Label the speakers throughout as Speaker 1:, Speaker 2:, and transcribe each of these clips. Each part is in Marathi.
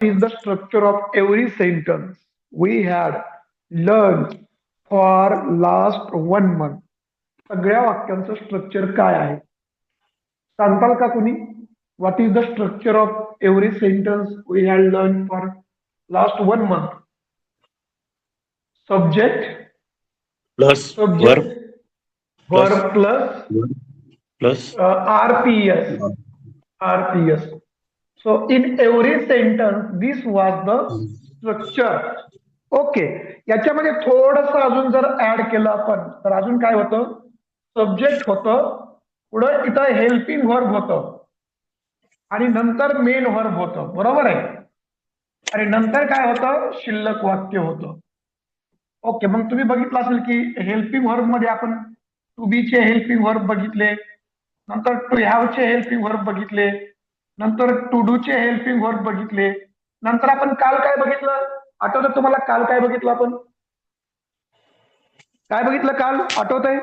Speaker 1: is the structure of every sentence we had learned for last 1 month. सगळ्या वाक्यांचं स्ट्रक्चर काय आहे सांगताल का कुणी? What is the structure of every sentence we had learn for last 1 month? Subject
Speaker 2: plus
Speaker 1: subject
Speaker 2: plus
Speaker 1: verb plus RPS. So in every sentence this was the structure. Okay, याच्यामध्ये थोडस अजून जर ऍड केलं आपण तर अजून काय होतं? सब्जेक्ट होतं, पुढं इथं हेल्पिंग व्हर्ब होतं आणि नंतर मेन व्हर्ब होतं, बरोबर आहे? आणि नंतर काय होतं? शिल्लक वाक्य होतं. ओके, मग तुम्ही बघितलं असेल की हेल्पिंग व्हर्ब मध्ये आपण टू बी चे हेल्पिंग व्हर्ब बघितले, नंतर टू हॅव चे हेल्पिंग व्हर्ब बघितले, नंतर टू डू चे हेल्पिंग व्हर्ब बघितले, नंतर आपण काल काय बघितलं? आठवतं तुम्हाला काल काय बघितलं? आपण काय बघितलं काल? आठवतंय?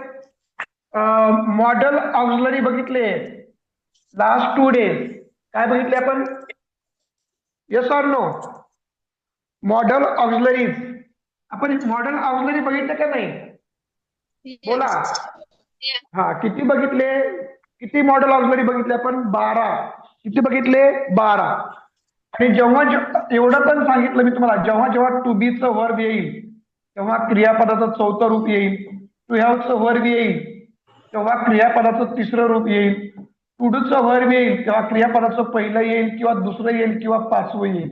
Speaker 1: मॉडेल ऑक्झिलरी बघितले. लास्ट 2 days काय बघितले आपण? Yes or no? Model auxiliaries. आपण मॉडेल ऑक्झिलरी बघितले का नाही? बोला. हा, किती बघितले? किती मॉडेल ऑक्झिलरी बघितले आपण? 12. किती बघितले? 12. आणि जेव्हा एवढं पण सांगितलं मी तुम्हाला, जेव्हा जेव्हा टू बी चं वर्ब येईल तेव्हा क्रियापदाचं चौथं रूप येईल, टू हॅव चं वर्ब येईल तेव्हा क्रियापदाचं तिसरं रूप येईल, टू डू चं वर्ब येईल तेव्हा क्रियापदाचं पहिलं येईल किंवा दुसरं येईल किंवा 5वं येईल,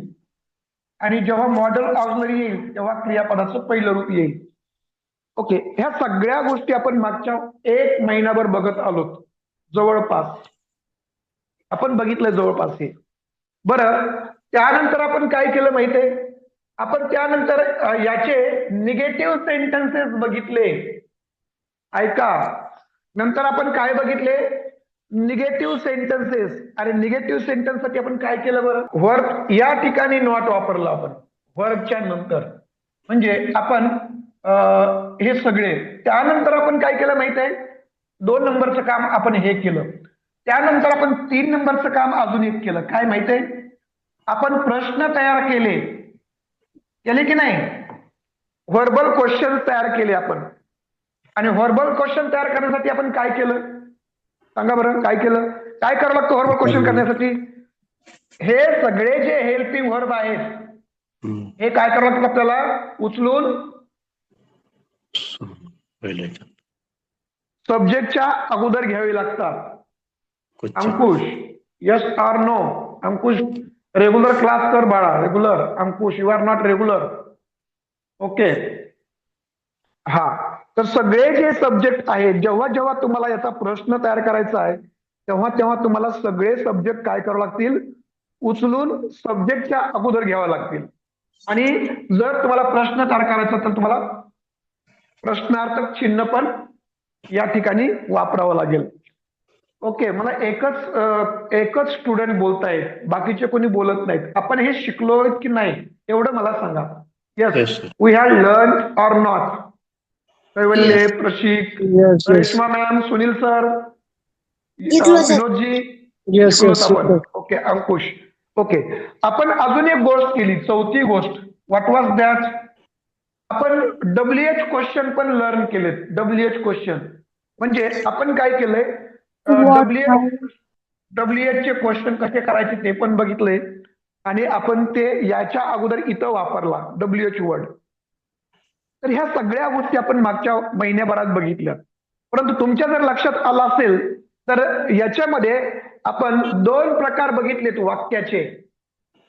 Speaker 1: आणि जेव्हा मॉडेल ऑक्झिलरी येईल तेव्हा क्रियापदाचं पहिलं रूप येईल. ओके, ह्या सगळ्या गोष्टी आपण मागच्या 1 महिनाभर बघत आलो जवळपास. आपण बघितलं जवळपास हे. बरं, त्यानंतर आपण काय केलं माहितीये? आपण त्यानंतर याचे निगेटिव्ह सेंटेन्सेस बघितले. ऐका, नंतर आपण काय बघितले? Negative sentences. आणि निगेटिव्ह सेंटेन्स साठी आपण काय केलं बरं? वर्ब या ठिकाणी नॉट वापरला आपण वर्बच्या नंतर. म्हणजे आपण हे सगळे. त्यानंतर आपण काय केलं माहित आहे? 2 नंबरचं काम आपण हे केलं. त्यानंतर आपण 3 नंबरचं काम अजून एक केलं. काय माहित आहे? आपण प्रश्न तयार केले की नाही? व्हर्बल क्वेश्चन तयार केले आपण. आणि व्हर्बल क्वेश्चन तयार करण्यासाठी आपण काय केलं सांगा बरं? काय केलं? काय करावं लागतं व्हर्बल क्वेश्चन करण्यासाठी? हे सगळे जे हेल्पिंग व्हर्ब आहेत हे काय करावं लागतं आपल्याला? उचलून सब्जेक्टच्या अगोदर घ्यावे लागतात. Ankush, yes or no? Ankush, regular class कर बाळा. Regular. Ankush, you are not regular. Okay. हा, तर सगळे जे सब्जेक्ट आहेत, जेव्हा जेव्हा तुम्हाला याचा प्रश्न तयार करायचा आहे तेव्हा तेव्हा तुम्हाला सगळे सब्जेक्ट काय करावे लागतील? उचलून सब्जेक्टच्या अगोदर घ्यावे लागतील. आणि जर तुम्हाला प्रश्न तयार करायचा तर तुम्हाला प्रश्नार्थक चिन्ह पण या ठिकाणी वापरावं लागेल. ओके, मला एकच स्टुडंट बोलतायत, बाकीचे कोणी बोलत नाहीत. आपण हे शिकलो की नाही एवढं मला सांगा. Yes, we have learn or not? Kaivalya, Prashik, Reshma ma'am, Sunil sir, Vinodji, शिकलोत आपण. ओके, अंकुश. ओके, आपण अजून एक गोष्ट केली, 4थी गोष्ट. What was that? आपण WH क्वेश्चन पण लर्न केलेत. WH क्वेश्चन म्हणजे आपण काय केलंय? WH चे क्वेश्चन कसे करायचे ते पण बघितले. आणि आपण ते याच्या अगोदर इथं वापरला WH वर्ड. तर ह्या सगळ्या गोष्टी आपण मागच्या महिन्याभरात बघितल्या. परंतु तुमच्या जर लक्षात आलं असेल तर याच्यामध्ये आपण 2 प्रकार बघितलेत वाक्याचे.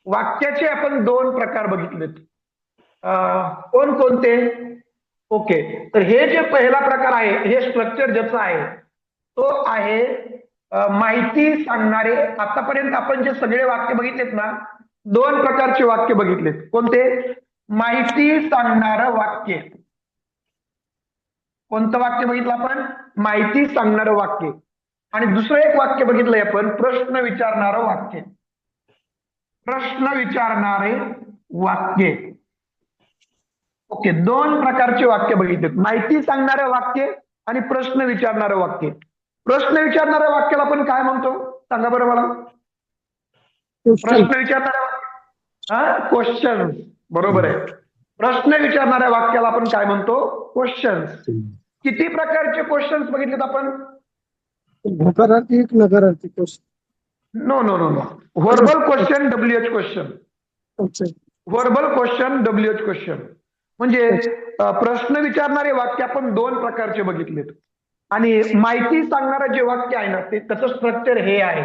Speaker 1: वाक्याचे आपण 2 प्रकार बघितलेत. कोणते? ओके, तर हे जे पहिला प्रकार आहे, हे स्ट्रक्चर ज्याचं आहे तो आहे माहिती सांगणारे. आतापर्यंत आपण जे सगळे वाक्य बघितलेत ना, 2 प्रकारचे वाक्य बघितलेत. कोणते? माहिती सांगणारं वाक्य. कोणतं वाक्य बघितलं आपण? माहिती सांगणारं वाक्य. आणि दुसरं एक वाक्य बघितलंय आपण, प्रश्न विचारणारं वाक्य. प्रश्न विचारणारे वाक्य. ओके, 2 प्रकारचे वाक्य बघितलेत. माहिती सांगणारं वाक्य आणि प्रश्न विचारणारं वाक्य. प्रश्न विचारणाऱ्या वाक्याला आपण काय म्हणतो सांगा बरं मला? प्रश्न विचारणाऱ्या वाक्य क्वेश्चन. बरोबर आहे. प्रश्न विचारणाऱ्या वाक्याला आपण काय म्हणतो? क्वेश्चन्स. किती प्रकारचे क्वेश्चन्स बघितलेत आपण?
Speaker 3: होकारार्थी एक नकारार्थी question.
Speaker 1: No no no no. Verbal question, WH question.
Speaker 3: अच्छा.
Speaker 1: Verbal question, WH question. म्हणजे प्रश्न विचारणारे वाक्य आपण दोन प्रकारचे बघितलेत. आणि माहिती सांगणारं जे वाक्य आहे ना, ते त्याचं स्ट्रक्चर हे आहे.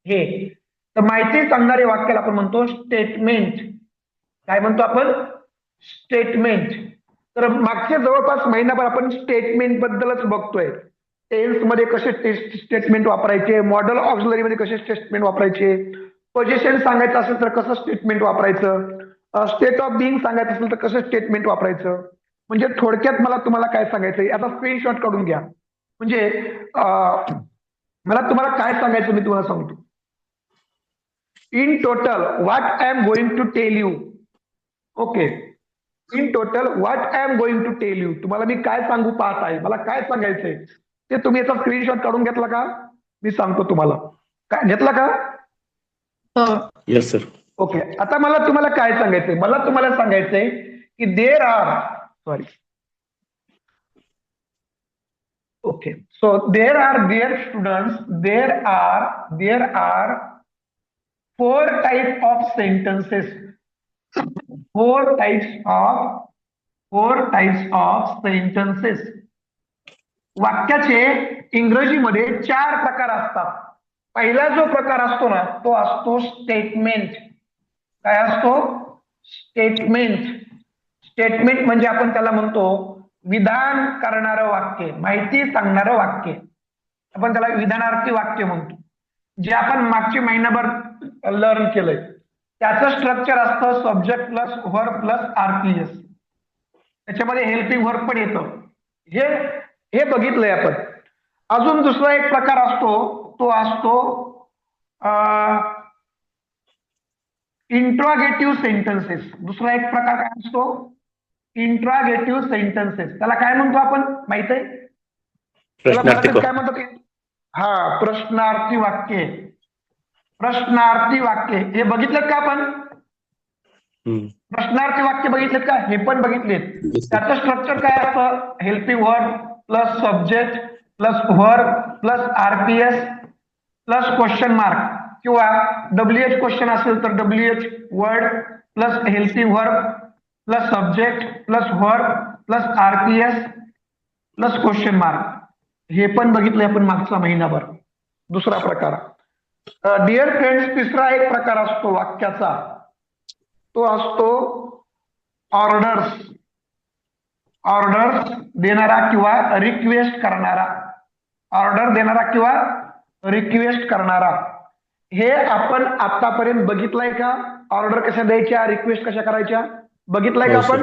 Speaker 1: हे तर माहिती सांगणारे वाक्याला आपण म्हणतो स्टेटमेंट. काय म्हणतो आपण? स्टेटमेंट. तर मागच्या जवळपास महिनाभर आपण स्टेटमेंट बद्दलच बघतोय. टेन्स मध्ये कसे स्टेटमेंट वापरायचे, मॉडल ऑक्झिलरी मध्ये कसे स्टेटमेंट वापरायचे, पोझिशन सांगायचं असेल तर कसं स्टेटमेंट वापरायचं, स्टेट ऑफ बिईंग सांगायचं असेल तर कसं स्टेटमेंट वापरायचं. म्हणजे थोडक्यात मला तुम्हाला काय सांगायचंय, आता स्क्रीनशॉट काढून घ्या. म्हणजे मला तुम्हाला काय सांगायचं मी तुम्हाला सांगतो. In total what I am going to tell you. Okay. In total what I am going to tell you. तुम्हाला मी काय सांगू पाहत आहे, मला काय सांगायचंय ते तुम्ही याचा स्क्रीनशॉट काढून घेतला का? मी सांगतो तुम्हाला. काय घेतला का?
Speaker 2: Yes sir.
Speaker 1: ओके. आता मला तुम्हाला काय सांगायचंय, मला तुम्हाला सांगायचंय की there are sorry okay so there are dear students, there are 4 type of sentences. 4 types of sentences. वाक्याचे इंग्रजीमध्ये 4 प्रकार असतात. पहिला जो प्रकार असतो ना, तो असतो स्टेटमेंट. काय असतो? स्टेटमेंट. स्टेटमेंट म्हणजे आपण त्याला म्हणतो विधान करणारं वाक्य, माहिती सांगणारं वाक्य. आपण त्याला विधानार्थी वाक्य म्हणतो. जे आपण मागचे महिनाभर लर्न केलंय त्याचं स्ट्रक्चर असतं subject plus verb plus RPS. त्याच्यामध्ये हेल्पिंग व्हर्ब पण येतं. हे बघितलंय आपण. अजून दुसरा एक प्रकार असतो, तो असतो इंट्रॉगेटिव्ह सेंटेन्सेस. दुसरा एक प्रकार काय असतो? Interrogative sentences. त्याला काय म्हणतो आपण माहित आहे? त्याला मराठीत काय म्हणतात? प्रश्नार्थी वाक्य. प्रश्नार्थी वाक्य हे बघितलेत का आपण? प्रश्नार्थी वाक्य बघितलेत का? हे पण बघितलेत. त्याचं स्ट्रक्चर काय असतं? Helping word plus subject plus verb plus RPS plus question mark, किंवा WH क्वेश्चन असेल तर WH word plus helping verb plus subject plus verb plus RPS plus question mark. हे पण बघितलंय आपण मागचा महिनाभर. दुसरा प्रकार. डिअर फ्रेंड्स, तिसरा एक प्रकार असतो वाक्याचा, तो असतो ऑर्डर्स. ऑर्डर्स देणारा किंवा रिक्वेस्ट करणारा. ऑर्डर देणारा किंवा रिक्वेस्ट करणारा. हे आपण आतापर्यंत बघितलंय का? ऑर्डर कशा द्यायच्या, रिक्वेस्ट कशा करायच्या, बघितलाय का आपण?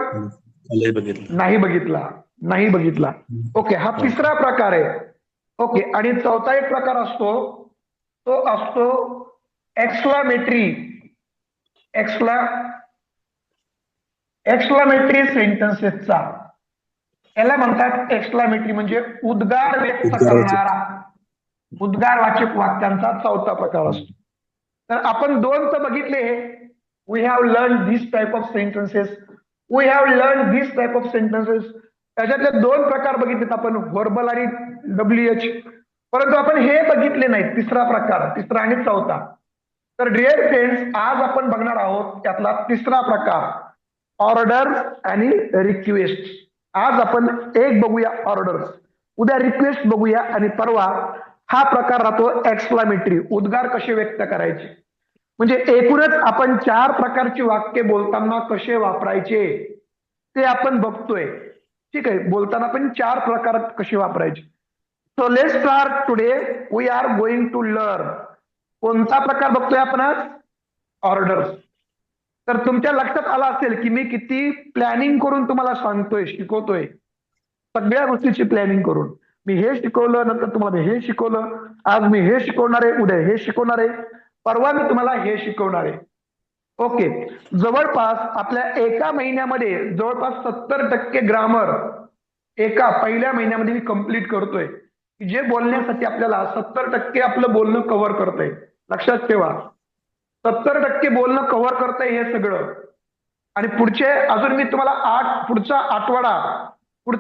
Speaker 1: नाही बघितला. नाही बघितला. ओके. हा तिसरा प्रकार आहे. ओके. आणि चौथा एक प्रकार असतो, तो असतो एक्सक्लामेटरी. एक्सक्लामेटरी सेंटेन्सेसचा. याला म्हणतात एक्सक्लामेटरी, म्हणजे उद्गार व्यक्त करणारा. उद्गारवाचक वाक्यांचा चौथा प्रकार असतो. तर आपण 2 तर बघितले. We have learn this type of sentences. त्याच्यातले 2 प्रकार बघितलेत आपण, व्हर्बल आणि WH. परंतु आपण हे बघितले नाहीत, तिसरा प्रकार, तिसरा आणि चौथा. तर डिअर फ्रेंड्स, आज आपण बघणार आहोत त्यातला तिसरा प्रकार, ऑर्डर आणि रिक्वेस्ट. आज आपण एक बघूया ऑर्डर, उद्या रिक्वेस्ट बघूया, आणि परवा हा प्रकार राहतो एक्सक्लामेटरी, उद्गार कसे व्यक्त करायचे. म्हणजे एकूणच आपण 4 प्रकारची वाक्य बोलताना कसे वापरायचे ते आपण बघतोय. ठीक आहे. बोलताना पण 4 प्रकार कसे वापरायचे. So let's start. Today we are going to learn. कोणता प्रकार बघतोय आपण आज? ऑर्डर्स. तर तुमच्या लक्षात आलं असेल की मी किती प्लॅनिंग करून तुम्हाला सांगतोय, शिकवतोय. सगळ्या गोष्टीची प्लॅनिंग करून मी हे शिकवलं, नंतर तुम्हाला हे शिकवलं, आज मी हे शिकवणार आहे, उद्या हे शिकवणार आहे, परवा मी तुम्हाला हे शिकवणार आहे. ओके. जवळपास आपल्या एका महिन्यामध्ये जवळपास 70% ग्रामर एका पहिल्या महिन्यामध्ये मी कंप्लीट करतोय. जे बोलण्यासाठी आपल्याला 70% आपलं बोलणं कव्हर करतंय. लक्षात ठेवा. 70% बोलणं कव्हर करतंय हे सगळं. आणि पुढचे अजून मी तुम्हाला पुढचा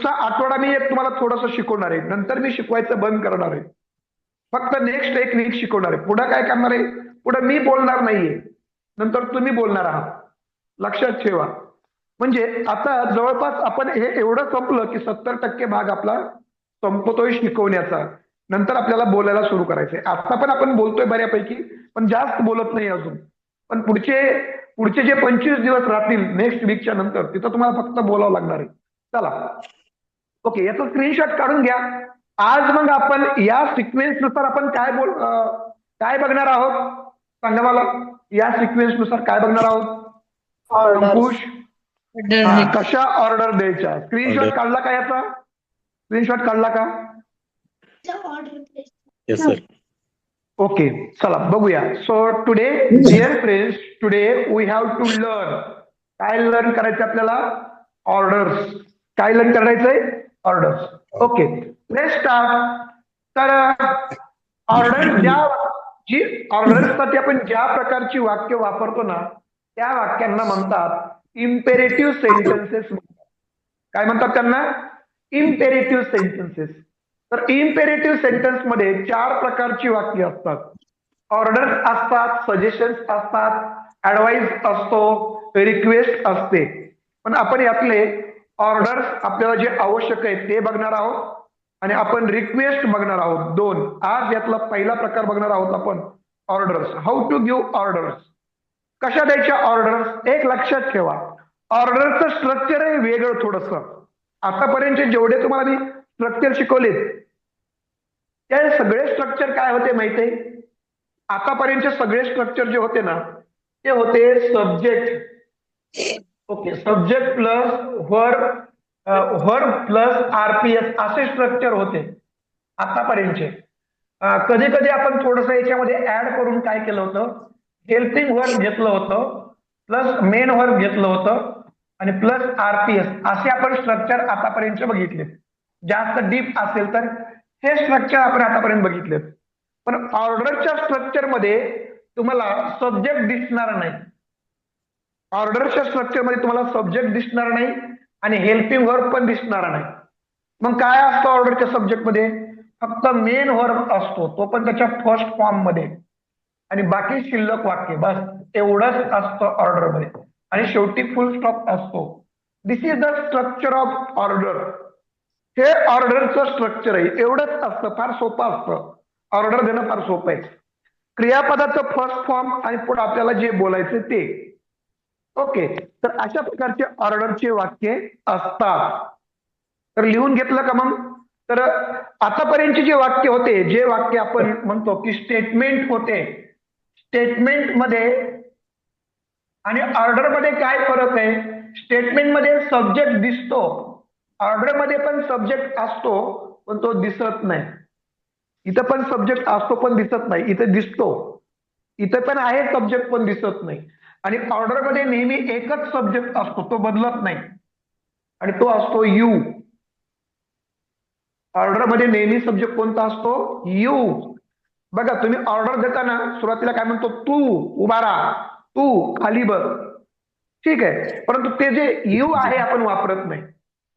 Speaker 1: आठवडा मी एक तुम्हाला थोडंसं शिकवणार आहे. नंतर मी शिकवायचं बंद करणार आहे. फक्त नेक्स्ट एक वीक शिकवणार आहे. पुढे काय करणार आहे, पुढे मी बोलणार नाहीये, नंतर तुम्ही बोलणार आहात. लक्षात ठेवा. म्हणजे आता जवळपास आपण हे एवढं संपलं की 70% भाग आपला संपतोय शिकवण्याचा. नंतर आपल्याला बोलायला सुरू करायचंय. आता पण आपण बोलतोय बऱ्यापैकी, पण जास्त बोलत नाही अजून. पण पुढचे जे 25 दिवस राहतील नेक्स्ट वीकच्या नंतर, तिथं तुम्हाला फक्त बोलावं लागणार आहे. चला, ओके, याचा स्क्रीनशॉट काढून घ्या. आज मग आपण या सिक्वेन्स नुसार आपण काय बघणार आहोत, सांगा मला. या सिक्वेन्स नुसार काय बघणार आहोत अंकुश? कशा ऑर्डर द्यायच्या? स्क्रीनशॉट काढला का याचा? स्क्रीनशॉट काढला का?
Speaker 2: Yes, sir.
Speaker 1: ओके, चला बघूया. So today dear friends, today we have to learn. काय लर्न करायचं आपल्याला? ऑर्डर्स. काय लर्न करायचंय? ऑर्डर्स. Okay, let's start. तर ऑर्डर्ससाठी आपण ज्या प्रकारची वाक्य वापरतो ना, त्या वाक्यांना म्हणतात इम्पेरेटिव्ह सेंटेन्सेस. काय म्हणतात त्यांना? Imperative sentences. तर इम्पेरेटिव्ह सेंटेन्स मध्ये 4 प्रकारची वाक्य असतात. ऑर्डर्स असतात, सजेशन्स असतात, ऍडवाइस असतो, रिक्वेस्ट असते. पण आपण यातले ऑर्डर्स आपल्याला जे आवश्यक आहे ते बघणार आहोत आणि आपण रिक्वेस्ट बघणार आहोत. 2. आज यातला पहिला प्रकार बघणार आहोत आपण, orders. How to give orders. कशा द्यायच्या ऑर्डर्स? एक लक्षात ठेवा, ऑर्डरचं स्ट्रक्चर आहे वेगळं थोडंसं. आतापर्यंत जेवढे तुम्हाला मी स्ट्रक्चर शिकवलेत, ते सगळे स्ट्रक्चर काय होते माहितीये? आतापर्यंतचे सगळे स्ट्रक्चर जे होते ना, ते होते subject. Okay, subject plus verb plus RPS असे स्ट्रक्चर होते आतापर्यंतचे. कधी कधी आपण थोडस याच्यामध्ये ऍड करून काय केलं होतं, हेल्पिंग वर्ब घेतलं होतं, प्लस मेन वर्ब घेतलं होतं आणि प्लस आरपीएस असे आपण स्ट्रक्चर आतापर्यंत बघितले. जास्त डीप असेल तर हे स्ट्रक्चर आपण आतापर्यंत बघितले. पण ऑर्डरच्या स्ट्रक्चर मध्ये तुम्हाला सब्जेक्ट दिसणार नाही. ऑर्डरच्या स्ट्रक्चर मध्ये तुम्हाला सब्जेक्ट दिसणार नाही आणि हेल्पिंग वर्ब पण दिसणार नाही. मग काय असतं ऑर्डरच्या सब्जेक्ट मध्ये? फक्त मेन वर्ब असतो, तो पण त्याच्या फर्स्ट फॉर्म मध्ये, आणि बाकी शिल्लक वाक्य, बस एवढंच असतं ऑर्डर मध्ये. आणि शेवटी फुल स्टॉप असतो. This is the structure of order. हे ऑर्डरचं स्ट्रक्चर आहे. एवढंच असतं, फार सोपं असतं. ऑर्डर देणं फार सोपं आहे. क्रियापदाचं फर्स्ट फॉर्म आणि पुढे आपल्याला जे बोलायचं ते. ओके, तर अशा प्रकारचे ऑर्डरचे वाक्य असतात. तर लिहून घेतलं का मग? तर आतापर्यंतचे जे वाक्य होते, जे वाक्य आपण म्हणतो की स्टेटमेंट होते, स्टेटमेंट मध्ये आणि ऑर्डर मध्ये काय फरक आहे? स्टेटमेंट मध्ये सब्जेक्ट दिसतो, ऑर्डर मध्ये पण सब्जेक्ट असतो पण तो दिसत नाही. इथं पण सब्जेक्ट असतो पण दिसत नाही, इथे दिसतो. इथे पण आहे सब्जेक्ट पण दिसत नाही. आणि ऑर्डर मध्ये नेहमी एकच सब्जेक्ट असतो, तो बदलत नाही, आणि तो असतो यू. ऑर्डर मध्ये नेहमी सब्जेक्ट कोणता असतो? यू. बघा, तुम्ही ऑर्डर देताना सुरुवातीला काय म्हणतो? तू उभा राहा, तू खाली बस, ठीक आहे. परंतु ते जे यू आहे आपण वापरत नाही,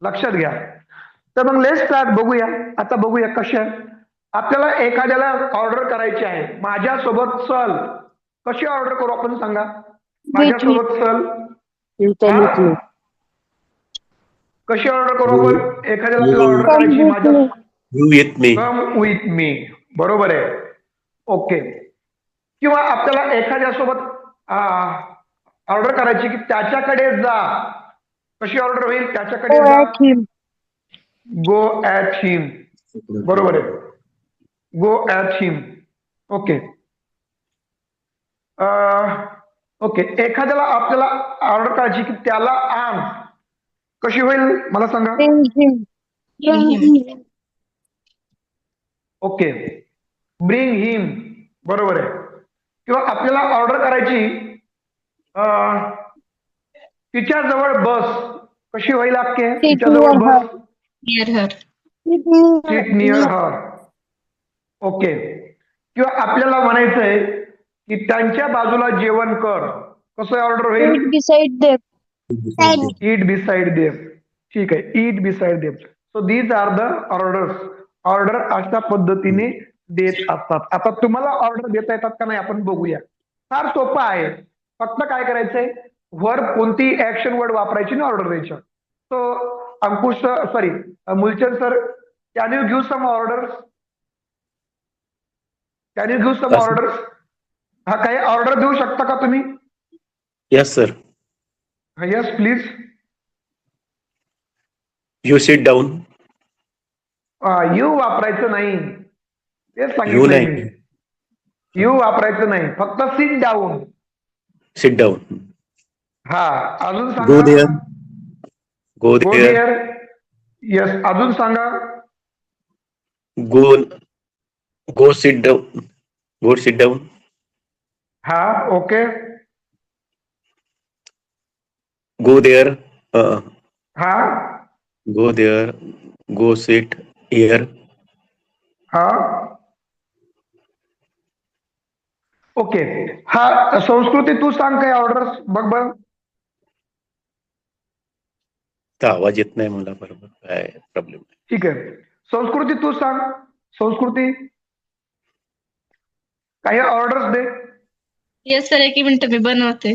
Speaker 1: लक्षात घ्या. तर मग लेट्स स्टार्ट. बघूया आता, बघूया कशा. आपल्याला एखाद्याला ऑर्डर करायची आहे, माझ्यासोबत चल. कशी ऑर्डर करू आपण, सांगा? माझ्यासोबत चल. कशी ऑर्डर करू आपण? एखाद्याला ऑर्डर करायची, माझ्या कम विथ मी. बरोबर आहे. ओके. किंवा आपल्याला एखाद्यासोबत ऑर्डर करायची की त्याच्याकडे जा. कशी ऑर्डर होईल? त्याच्याकडे जा. गो ॲट हिम. बरोबर आहे, गो ॲट हिम. ओके. ओके, एखाद्याला आपल्याला ऑर्डर करायची की त्याला आण. कशी होईल मला सांगा? ओके, ब्रिंग हिम. बरोबर आहे. किंवा आपल्याला ऑर्डर करायची तिच्या जवळ बस. कशी होईल वाक्य? तिच्या जवळ बस. Sit near her. ओके. किंवा आपल्याला म्हणायचंय की त्यांच्या बाजूला जेवण कर. कसं ऑर्डर होईल?
Speaker 4: Eat beside them.
Speaker 1: Eat beside them. ठीक आहे, eat beside them. So these are the orders. Order अशा पद्धतीने देत असतात. आता तुम्हाला ऑर्डर देता येतात का नाही आपण बघूया. फार सोपं आहे. फक्त काय करायचंय, वर कोणती ऍक्शन वर्ड वापरायची ना ऑर्डर द्यायच्या. So Ankush sorry Mulchand sir, can you give some orders? Can you give some
Speaker 2: Yes, sir.
Speaker 1: Orders? हा, काही ऑर्डर देऊ शकता का तुम्ही?
Speaker 2: Yes, sir.
Speaker 1: Yes please.
Speaker 2: You sit down.
Speaker 1: You वापरायचं नाही, तेच
Speaker 2: You
Speaker 1: सांगितलंय मी.
Speaker 2: नाही.
Speaker 1: यू वापरायचं नाही, फक्त सिट डाऊन.
Speaker 2: Sit down.
Speaker 1: हा, अजून
Speaker 2: Go
Speaker 1: सांगा.
Speaker 2: there. Go
Speaker 1: go
Speaker 2: there.
Speaker 1: There. Yes, अजून सांगा.
Speaker 2: Go. Go sit down. Go sit down.
Speaker 1: हा, ओके.
Speaker 2: Go there.
Speaker 1: हा,
Speaker 2: Go there. Go sit here.
Speaker 1: हा, ओके. हा, संस्कृती तू सांग काय ऑर्डर बघ बघ.
Speaker 2: तर आवाज येत नाही मला बरोबर, काय प्रॉब्लेम आहे?
Speaker 1: ठीक आहे, संस्कृती तू सांग. संस्कृती काही ऑर्डर्स दे.
Speaker 4: यस सर, 1 मिनिट मी बनवते.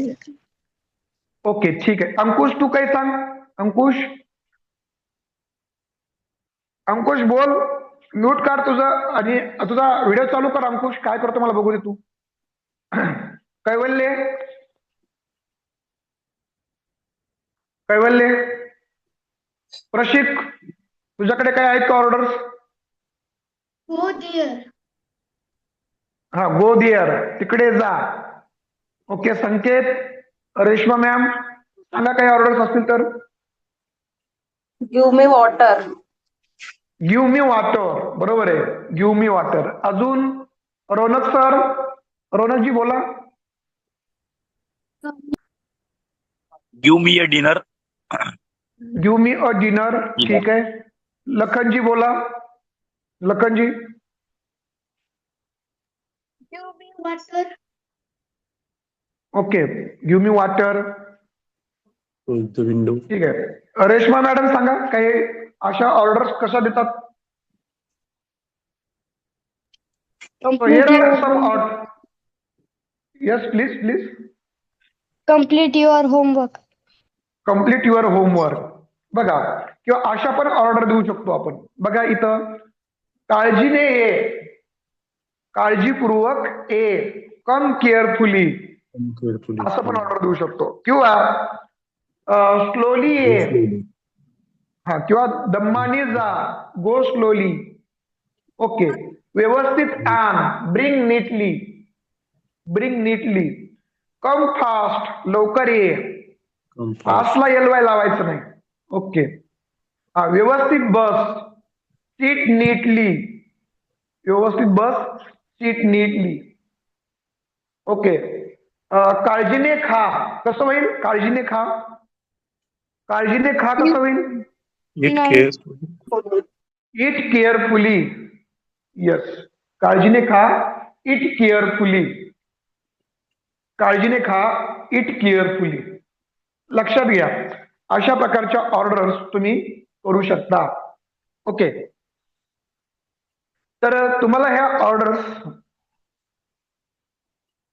Speaker 1: ओके, ठीक आहे. अंकुश तू काही सांग. अंकुश, अंकुश बोल. म्यूट काढ तुझं आणि तुझा व्हिडिओ चालू कर. अंकुश काय करतो मला बघू दे तू. कैवल्य, कैवल्य, प्रशिक, तुझ्याकडे काय आहेत का ऑर्डर्स?
Speaker 4: हो डिअर.
Speaker 1: हा, गो दिअर, तिकडे जा. ओके, संकेत, रेश्मा मॅम सांगा काही ऑर्डर्स असतील तर.
Speaker 5: Give me water.
Speaker 1: Give me water, बरोबर आहे, गिव्ह मी वॉटर. अजून रौनक सर, रौनकजी बोला.
Speaker 6: Give me a dinner.
Speaker 1: Give me a dinner, ठीक आहे. लखनजी बोला. लखनजी.
Speaker 4: Give me water.
Speaker 1: Okay, give me water,
Speaker 2: Close the window.
Speaker 1: ठीक आहे. रेश्मा मॅडम सांगा काही अशा ऑर्डर्स कशा देतात?
Speaker 4: Complete your homework.
Speaker 1: Yes please please.
Speaker 4: Complete your homework.
Speaker 1: Complete your homework. बघा, किंवा अशा पण ऑर्डर देऊ शकतो आपण. बघा इथं, काळजीने ये, काळजीपूर्वक ये, कम केअरफुली,
Speaker 2: Carefully.
Speaker 1: असं पण ऑर्डर देऊ शकतो. किंवा स्लोली ये,
Speaker 2: Slowly.
Speaker 1: हा, किंवा दम्मानी जा, गो स्लोली. ओके, व्यवस्थित आण, bring neatly, bring neatly. Come fast, लवकर ये.
Speaker 2: Come fast.
Speaker 1: फास्टला एलवाय लावायचं नाही. ओके, हा, व्यवस्थित बस, सीट नीटली, व्यवस्थित बस, सीट नीटली. ओके, काळजीने खा, कसं होईल? काळजीने खा, काळजीने खा कसं होईल?
Speaker 2: Eat
Speaker 4: Nice.
Speaker 2: carefully.
Speaker 1: It carefully. Yes, काळजीने खा, इट केअरफुली, काळजीने खा, इट केअरफुली. लक्षात घ्या, अशा प्रकारच्या ऑर्डर्स तुम्ही करू शकता. ओके, तर तुम्हाला ह्या ऑर्डर्स,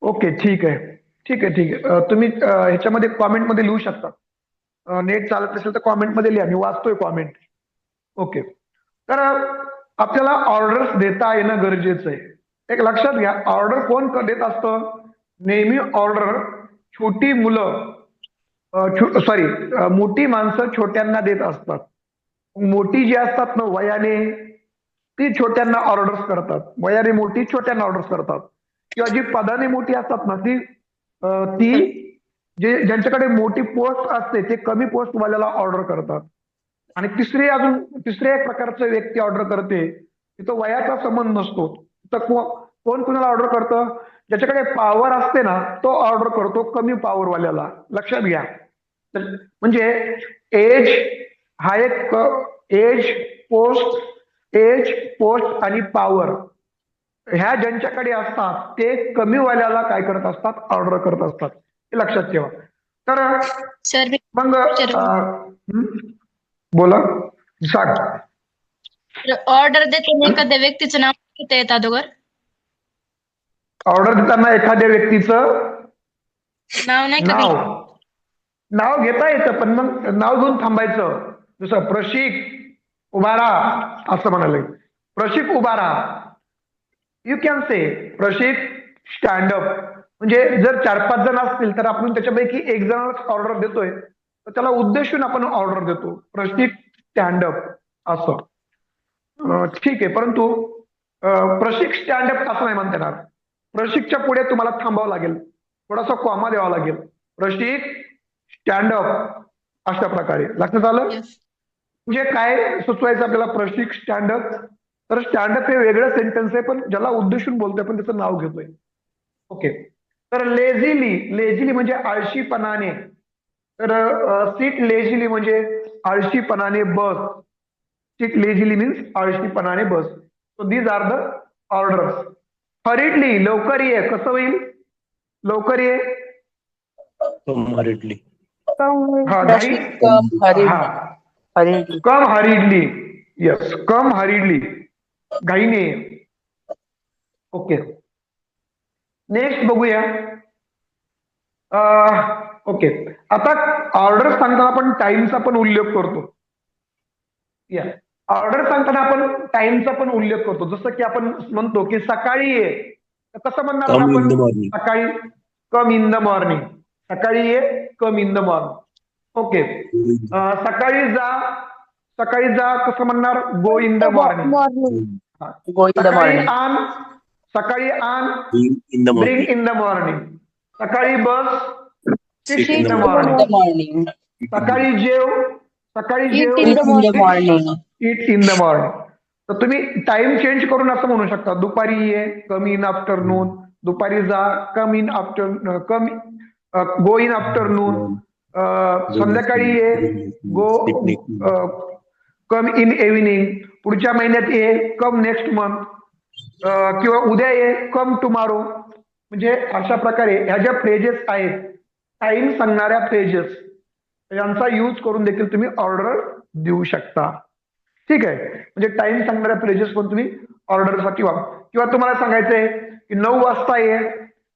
Speaker 1: ओके ठीक आहे, ठीक आहे, ठीक आहे. तुम्ही ह्याच्यामध्ये कॉमेंटमध्ये लिहू शकता. नेट चालत असेल तर कॉमेंटमध्ये लिहा, मी वाचतोय कॉमेंट. ओके, तर आपल्याला ऑर्डर्स देता येणं गरजेचं आहे. एक लक्षात घ्या, ऑर्डर कोण देत असतं? नेहमी ऑर्डर छोटी मुलं, सॉरी मोठी माणसं छोट्यांना देत असतात. मोठी जी असतात ना वयाने, ती छोट्यांना ऑर्डर्स करतात. वयाने मोठी छोट्यांना ऑर्डर्स करतात. किंवा जी पदाने मोठी असतात ना ती जे ज्यांच्याकडे मोठी पोस्ट असते ते कमी पोस्ट वाल्याला ऑर्डर करतात. आणि तिसऱ्या एक प्रकारचं व्यक्ती ऑर्डर करते, तिथं वयाचा संबंध नसतो. तर कोण कुणाला ऑर्डर करतं? ज्याच्याकडे पॉवर असते ना तो ऑर्डर करतो कमी पॉवर वाल्याला. लक्षात घ्या, म्हणजे एज हा एक एज, पोस्ट आणि पॉवर, ह्या ज्यांच्याकडे असतात ते कमी वाल्याला काय करत असतात, ऑर्डर करत असतात, हे लक्षात ठेवा. तर
Speaker 4: सर
Speaker 1: मग बोला, सांग.
Speaker 4: ऑर्डर देताना एखाद्या व्यक्तीचं नाव घेता येतं अगोदर?
Speaker 1: ऑर्डर देताना एखाद्या व्यक्तीचं
Speaker 4: नाव नाही का
Speaker 1: नाव नाव घेता येतं, पण मग नाव घेऊन थांबायचं. जसं प्रशिक उभा राहा असं म्हणाले, प्रशिक उभा राहा. You can say Prashik stand up. म्हणजे जर 4-5 जण असतील तर आपण त्याच्यापैकी एक जणालाच ऑर्डर देतोय, तर त्याला उद्देशून आपण ऑर्डर देतो, प्रशिक स्टँड अप असं. ठीक आहे, परंतु प्रशिक स्टँड अप असं नाही म्हणता येणार. प्रशिकच्या पुढे तुम्हाला थांबावं लागेल, थोडासा कॉमा द्यावा लागेल, प्रशिक स्टँड अप अशा प्रकारे. लक्षात आलं? म्हणजे काय सुचवायचं आपल्याला प्रशिक स्टँड अप? तर स्टँड अप हे वेगळं सेंटेन्स आहे, पण ज्याला उद्देशून बोलतोय पण त्याचं नाव घेतोय. ओके. तर लेझिली म्हणजे आळशीपणाने. तर सिट लेझिली म्हणजे आळशीपणाने बस. सिट लेझिली मीन्स आळशीपणाने बस. So these are the orders. Hurriedly लवकर ये, कसं होईल? लवकर ये.
Speaker 2: हरिडली.
Speaker 1: हा, घाई. हा,
Speaker 5: हरिडली.
Speaker 1: कम हरिडली. यस, कम हरिडली, घाईने. ओके. नेक्स्ट बघूया. ओके, आता ऑर्डर सांगताना आपण टाइमचा पण उल्लेख करतो. या ऑर्डर सांगताना आपण टाइमचा पण उल्लेख करतो. जसं की आपण म्हणतो की सकाळी ये, तर कसं म्हणणार
Speaker 2: कम इन
Speaker 1: आपण?
Speaker 2: The morning.
Speaker 1: सकाळी, कम इन द मॉर्निंग. सकाळी ये, come in the morning. Okay. सकाळी जा कसं म्हणणार? Go in the morning.
Speaker 5: Go in the
Speaker 1: सकाळी
Speaker 5: morning.
Speaker 1: आण, सकाळी आण,
Speaker 2: in the
Speaker 1: bring
Speaker 2: morning.
Speaker 1: In the morning. सकाळी बस,
Speaker 2: Sit
Speaker 1: sit
Speaker 2: in
Speaker 1: in
Speaker 2: the
Speaker 1: the
Speaker 5: In
Speaker 1: morning.
Speaker 5: the morning.
Speaker 1: सकाळी जेव, सकाळी जेव,
Speaker 5: Eat in the morning.
Speaker 1: It in the morning. तर तुम्ही टाइम चेंज करून असं म्हणू शकता, दुपारी ये, कम इन आफ्टरनून. दुपारी जा, come in after, go in afternoon. संध्याकाळी ये, गो, कम इन इव्हिनिंग. पुढच्या महिन्यात ये, कम नेक्स्ट मंथ. किंवा उद्या ये, कम टुमारो. म्हणजे अशा प्रकारे ह्या ज्या फ्रेजेस आहेत, टाइम सांगणाऱ्या फ्रेजेस, यांचा यूज करून देखील तुम्ही ऑर्डर देऊ शकता. ठीक आहे, म्हणजे टाइम सांगणाऱ्या फ्रेजेस पण तुम्ही ऑर्डरसाठी वापर. किंवा तुम्हाला सांगायचंय की 9 वाजता ये,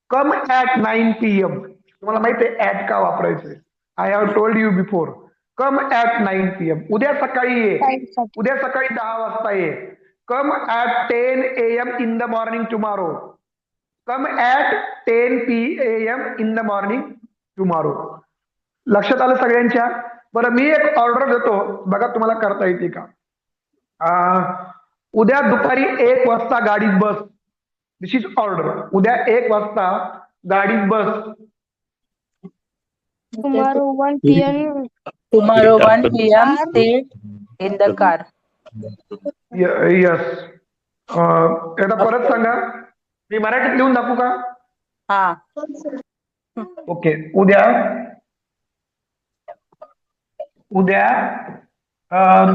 Speaker 1: कम ऍट 9 PM. तुम्हाला माहिती आहे ऍट का वापरायचंय? I have told you before. Come at 9 PM. उद्या सकाळी ये, उद्या सकाळी 10 वाजता ये. Come at 10 AM in the morning tomorrow. Come at 10 PM in the morning tomorrow. लक्षात आलं सगळ्यांच्या? बरं, मी एक ऑर्डर देतो, बघा तुम्हाला करता येते का. उद्या दुपारी 1 वाजता गाडीत बस. दिस इज ऑर्डर. उद्या 1 वाजता गाडीत बस.
Speaker 4: Tomorrow 1 PM.
Speaker 5: Tomorrow 1 PM. Sit in the car.
Speaker 1: Yes. एकदा परत सांगा, मी मराठीत लिहून दाखवू का?
Speaker 5: हा.
Speaker 1: ओके. उद्या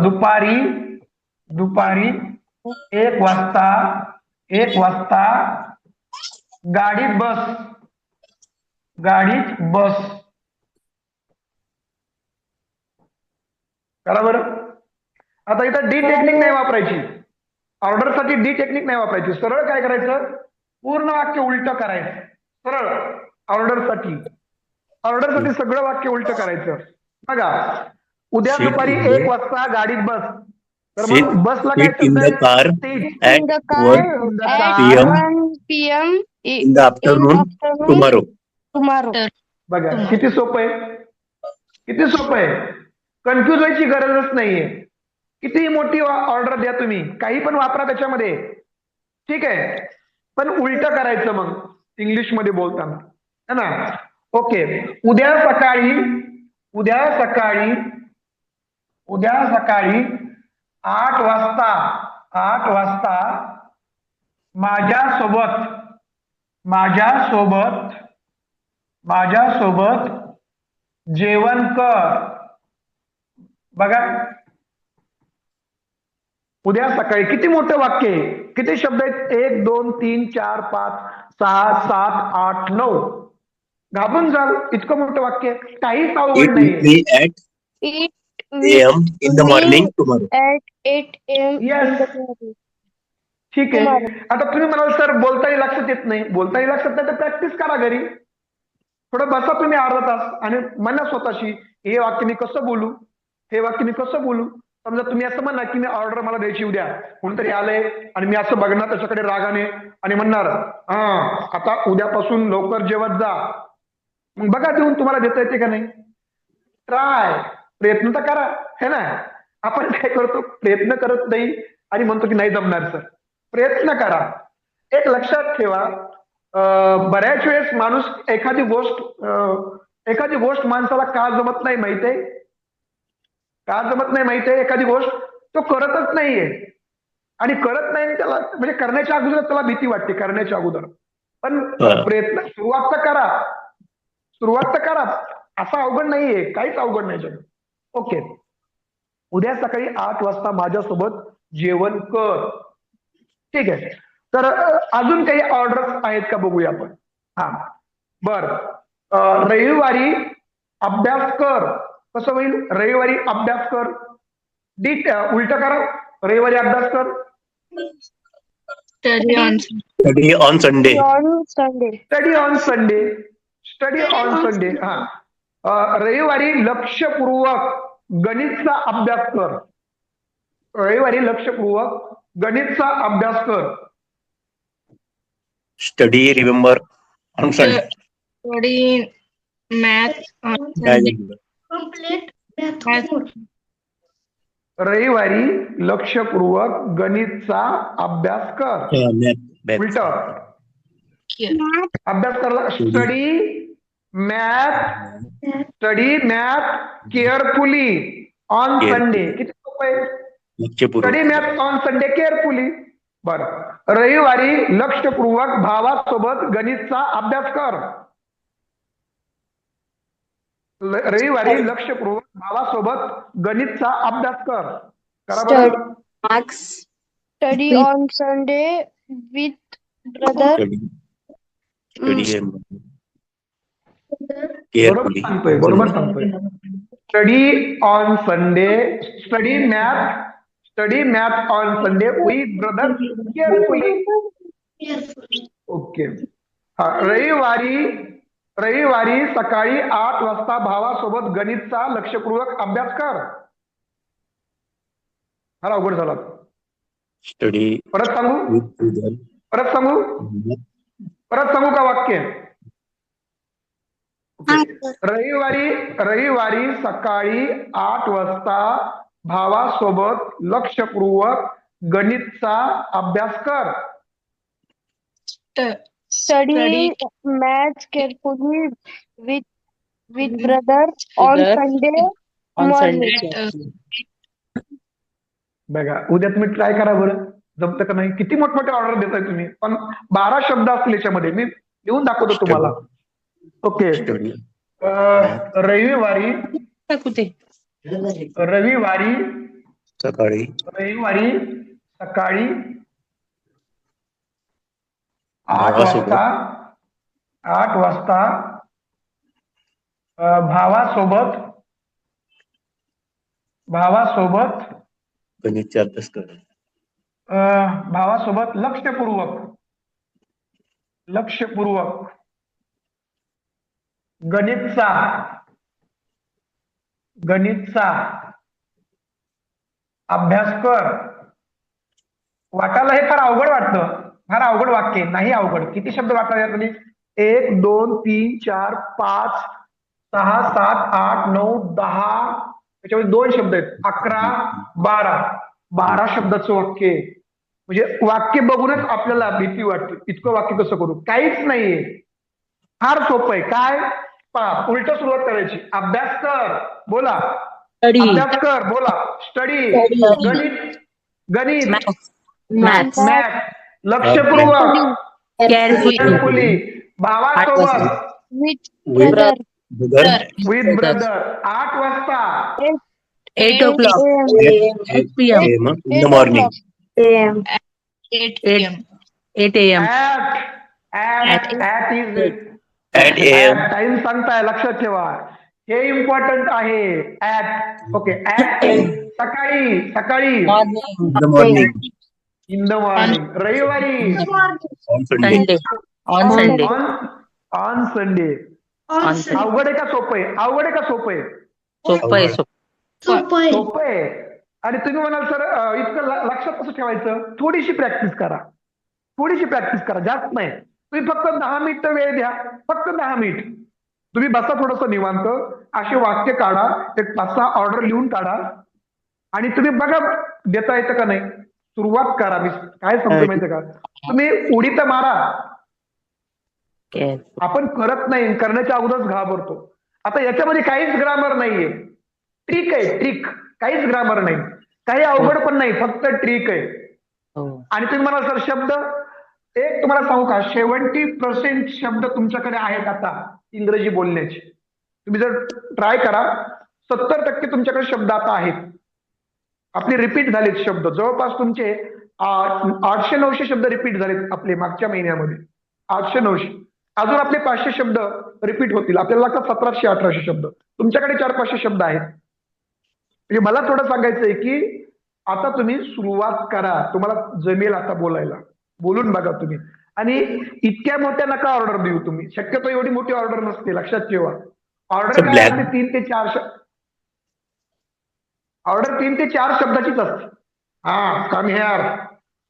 Speaker 1: दुपारी 1 वाजता गाडीत बस. करा बरं. आता इथं डी टेक्निक नाही वापरायची. ऑर्डरसाठी डी टेक्निक नाही वापरायची. सरळ काय करायचं? पूर्ण वाक्य उलट करायचं. सरळ ऑर्डरसाठी सगळं वाक्य उलट करायचं. बघा, उद्या
Speaker 2: Sit
Speaker 1: दुपारी
Speaker 2: in the-
Speaker 1: 1 वाजता गाडीत बस. तर
Speaker 2: Sit-
Speaker 1: मग बसला काय
Speaker 2: sit in the
Speaker 1: शब्द
Speaker 2: car
Speaker 1: आहे?
Speaker 4: In the
Speaker 2: at
Speaker 4: car
Speaker 2: 1
Speaker 4: at
Speaker 2: PM
Speaker 4: 1 PM
Speaker 2: in the afternoon tomorrow.
Speaker 4: tomorrow.
Speaker 1: बघा किती सोपं आहे. कन्फ्युज व्हायची गरजच नाहीये. किती मोठी ऑर्डर द्या तुम्ही, काही पण वापरा त्याच्यामध्ये, ठीक आहे, पण उलट करायचं मग इंग्लिश मध्ये बोलताना, है ना. ओके. उद्या सकाळी 8 वाजता माझ्यासोबत जेवण कर. बघा, उद्या सकाळी किती मोठं वाक्य आहे, किती शब्द आहेत? 1 2 3 4 5 6 7 8 9. घाबरून जाल, इतकं मोठं वाक्य आहे. काहीच अवघड
Speaker 2: It will
Speaker 1: नाहीये.
Speaker 2: be at
Speaker 7: It will
Speaker 2: a.m. in the morning tomorrow.
Speaker 7: at 8 a.m.
Speaker 1: Yes.
Speaker 7: in the morning.
Speaker 1: ठीक आहे.
Speaker 7: Tomorrow.
Speaker 1: आता तुम्ही म्हणाल सर बोलताही लक्षात येत नाही. बोलताही लक्षात नाही तर प्रॅक्टिस करा घरी. थोडं बसा तुम्ही अर्धा तास आणि म्हणा स्वतःशी, हे वाक्य मी कसं बोलू, हे वाक्य मी कसं बोलू. समजा तुम्ही असं म्हणा की मी ऑर्डर मला द्यायची उद्या, कोणतरी आलंय आणि मी असं बघणार त्याच्याकडे रागाने आणि म्हणणार हा आता उद्यापासून लवकर जेवत जा. मग बघा देऊन तुम्हाला देता येते का नाही. ट्राय, प्रयत्न तर करा, है ना. आपण काय करतो, प्रयत्न करत नाही आणि म्हणतो की नाही जमणार सर. प्रयत्न करा. एक लक्षात ठेवा, बऱ्याच वेळेस माणूस एखादी गोष्ट माणसाला का जमत नाही माहितीये, का जमत नाही माहितीये, एखादी गोष्ट तो करतच नाहीये आणि करत नाही त्याला, म्हणजे करण्याच्या अगोदर त्याला भीती वाटते करण्याच्या अगोदर. पण प्रयत्न सुरुवात तर करा. असं अवघड नाहीये, काहीच अवघड नाही जग. ओके. उद्या सकाळी 8 वाजता माझ्यासोबत जेवण कर. ठीक आहे. तर अजून काही ऑर्डर्स आहेत का बघूया आपण. हा बर. रविवारी अभ्यास कर. कसं होईल? रविवारी अभ्यास कर. उलट करा, रविवारी अभ्यास कर.
Speaker 4: Study on
Speaker 2: Study on Sunday.
Speaker 7: On Sunday.
Speaker 1: Study on Sunday. Study on Sunday. हा. रविवारी लक्षपूर्वक गणितचा अभ्यास कर. रविवारी लक्षपूर्वक गणितचा अभ्यास कर.
Speaker 2: Study, remember on Sunday.
Speaker 4: study math on
Speaker 2: काय
Speaker 4: Sunday.
Speaker 2: झालं?
Speaker 4: Math.
Speaker 1: रविवारी लक्षपूर्वक गणितचा अभ्यास कर.
Speaker 2: Math.
Speaker 1: उलट
Speaker 4: Here.
Speaker 1: अभ्यास करला. Study math carefully on
Speaker 2: Carefully.
Speaker 1: Sunday. किती सोपं आहे.
Speaker 2: लक्षपूर्वक.
Speaker 1: Study math on Sunday carefully. बरं. रविवारी लक्षपूर्वक भावासोबत गणितचा अभ्यास कर. रविवारी लक्षपूर्वक भावासोबत गणितचा अभ्यास कर. करा बरं.
Speaker 5: Marks.
Speaker 7: Study on Sunday with brother.
Speaker 2: Study
Speaker 1: बरोबर
Speaker 2: carefully.
Speaker 1: सांगतोय, बरोबर सांगतोय. Study on Sunday. Study math on Sunday with brother carefully. Okay. रविवारी सकाळी 8 वाजता भावासोबत गणितचा लक्षपूर्वक अभ्यास कर. हा अवघड झाला.
Speaker 2: Study
Speaker 1: परत सांगू
Speaker 2: with brother.
Speaker 1: परत सांगू का वाक्य. रविवारी सकाळी 8 वाजता भावासोबत लक्षपूर्वक गणितचा अभ्यास कर.
Speaker 7: Study math carefully with brother on
Speaker 5: Brother.
Speaker 7: Sunday
Speaker 5: On
Speaker 7: morning.
Speaker 5: Sunday.
Speaker 1: बघा उद्या तुम्ही ट्राय करा बरं, जमतं का नाही. किती मोठमोठे ऑर्डर देताय तुम्ही, पण 12 शब्द असतील याच्यामध्ये. मी लिहून दाखवतो तुम्हाला. ओके.
Speaker 2: Study.
Speaker 1: रविवारी
Speaker 2: सकाळी
Speaker 1: सकाळी 8 वाजता भावासोबत
Speaker 2: गणितचा अभ्यास कर.
Speaker 1: भावासोबत लक्षपूर्वक गणितचा अभ्यास कर. वाटायला हे फार अवघड वाटतं, फार अवघड वाक्य. नाही अवघड. किती शब्द वाटायला तुम्ही? 1 2 3 4 5 6 7 8 9 10. त्याच्यामध्ये 2 शब्द आहेत. 11 12 शब्दाचं वाक्य आहे. म्हणजे वाक्य बघूनच आपल्याला भीती वाटते. इतकं वाक्य कसं करू? काहीच नाहीये, फार सोपं आहे. काय पहा, उलट सुरुवात करायची. अभ्यास कर, बोला. अभ्यास कर, बोला. स्टडी. गणित.
Speaker 5: Math.
Speaker 1: लक्षपूर्वक
Speaker 5: Carefully.
Speaker 1: भावासोबत
Speaker 7: With brother.
Speaker 1: With brother. 8 वाजता
Speaker 5: 8 o'clock. 8 p.m.
Speaker 2: in the morning.
Speaker 7: AM.
Speaker 4: 8
Speaker 5: 8
Speaker 4: p.m.
Speaker 5: 8 a.m.
Speaker 1: At ease
Speaker 2: At AM.
Speaker 1: Time सांगताय, लक्षात ठेवा. हे इम्पॉर्टंट आहे. ऍट. ओके. ऍट सकाळी सकाळी
Speaker 5: Morning.
Speaker 6: In the morning.
Speaker 1: In the morning. रविवारी
Speaker 6: On Sunday.
Speaker 5: Sunday. On Sunday.
Speaker 1: On Sunday.
Speaker 5: On Sunday.
Speaker 1: अवघड आहे का सोपं आहे? अवघड आहे का सोपं आहे?
Speaker 5: सोपं आहे सोपं.
Speaker 1: सोपं आहे. आणि तुम्ही म्हणाल सर इतकं लक्षात कसं ठेवायचं? थोडीशी प्रॅक्टिस करा. थोडीशी प्रॅक्टिस करा, जास्त नाही. तुम्ही फक्त 10 मिनिटं वेळ द्या. फक्त 10 मिनिट. तुम्ही बसा थोडंसं निवांत, असे वाक्य काढा, एक 5-6 ऑर्डर लिहून काढा आणि तुम्ही बघा देता येतं का नाही. सुरुवात करा. मी काय सांगतो माहितीये का, तुम्ही उडी तर मारा.
Speaker 5: Yes.
Speaker 1: आपण करत नाही, करण्याच्या अगोदरच घाबरतो. आता याच्यामध्ये काहीच ग्रामर नाहीये, ट्रिक आहे, ट्रिक. काहीच ग्रामर नाही, काही अवघड पण नाही, फक्त ट्रिक आहे.
Speaker 5: हो.
Speaker 1: आणि तुम्ही म्हणाल सर शब्द, एक तुम्हाला सांगू का, 70% शब्द तुमच्याकडे आहेत आता इंग्रजी बोलण्याचे. तुम्ही जर ट्राय करा, 70% तुमच्याकडे शब्द आता आहेत. आपले रिपीट झालेत शब्द, जवळपास तुमचे 800-900 शब्द रिपीट झालेत आपले मागच्या महिन्यामध्ये. 800-900. अजून आपले 500 शब्द रिपीट होतील. आपल्याला लागतात 1700-1800 शब्द. तुमच्याकडे 400-500 शब्द आहेत. म्हणजे मला थोडं सांगायचंय की आता तुम्ही सुरुवात करा. तुम्हाला जमेल आता बोलायला. बोलून बघा तुम्ही. आणि इतक्या मोठ्या नका ऑर्डर देऊ तुम्ही. शक्यतो एवढी मोठी ऑर्डर नसते, लक्षात ठेवा. ऑर्डर काय असते? 3 ते 4 ऑर्डर 3 ते 4 शब्दाचीच असते. कम हिअर,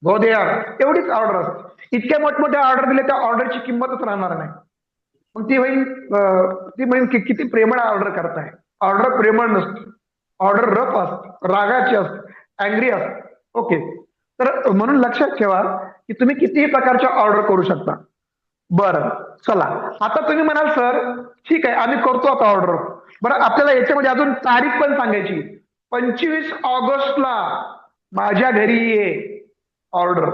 Speaker 1: गो देअर, एवढीच ऑर्डर असते. इतक्या मोठमोठ्या ऑर्डर दिल्या त्या ऑर्डरची किंमतच राहणार नाही. मग ती म्हणेन किती प्रेमळ ऑर्डर करताय. ऑर्डर प्रेमळ नसते, ऑर्डर रफ असते, रागाची असते, अँग्री असते. ओके. तर म्हणून लक्षात ठेवा की तुम्ही कितीही प्रकारच्या ऑर्डर करू शकता. बरं, चला आता तुम्ही म्हणाल सर ठीक आहे आम्ही करतो आता ऑर्डर. बरं, आपल्याला याच्यामध्ये अजून तारीख पण सांगायची. 25 ऑगस्टला माझ्या घरी ये ऑर्डर.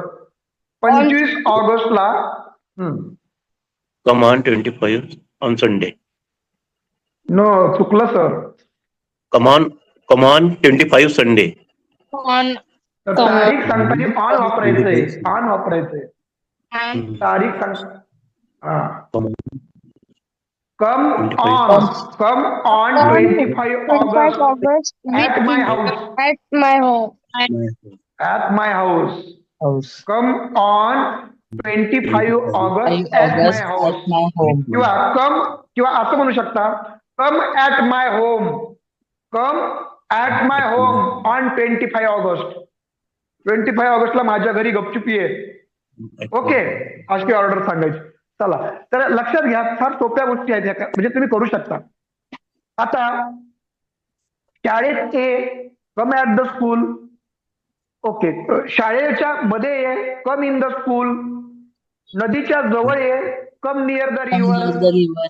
Speaker 1: 25 ऑगस्टला.
Speaker 2: Come on 25 on Sunday.
Speaker 1: No, चुकलं sir.
Speaker 2: Come on 25 Sunday.
Speaker 4: On
Speaker 1: तर तारीख सांगताना ऑन वापरायचंय. ऑन वापरायचंय. तारीख सांग.
Speaker 2: Come on.
Speaker 1: Come
Speaker 2: 25
Speaker 1: on. Come on 25
Speaker 7: 25
Speaker 1: August
Speaker 7: August
Speaker 1: at my house.
Speaker 7: at my home.
Speaker 1: At my house.
Speaker 5: House.
Speaker 1: Come on 25 August at my house.
Speaker 5: At my home.
Speaker 1: किंवा असं म्हणू शकता, come at my home. Come at my home on 25 August. 25 ऑगस्टला माझ्या घरी गपचूप ये. ओके, अशी ऑर्डर सांगायची. चला, तर लक्षात घ्या, फार सोप्या गोष्टी आहेत ह्या, म्हणजे तुम्ही करू शकता. आता शाळेत ये, come at the school. Okay, शाळेच्या मध्ये ये, कम इन द स्कूल. नदीच्या जवळ ये, come near the
Speaker 5: Come near
Speaker 1: river.
Speaker 5: the river.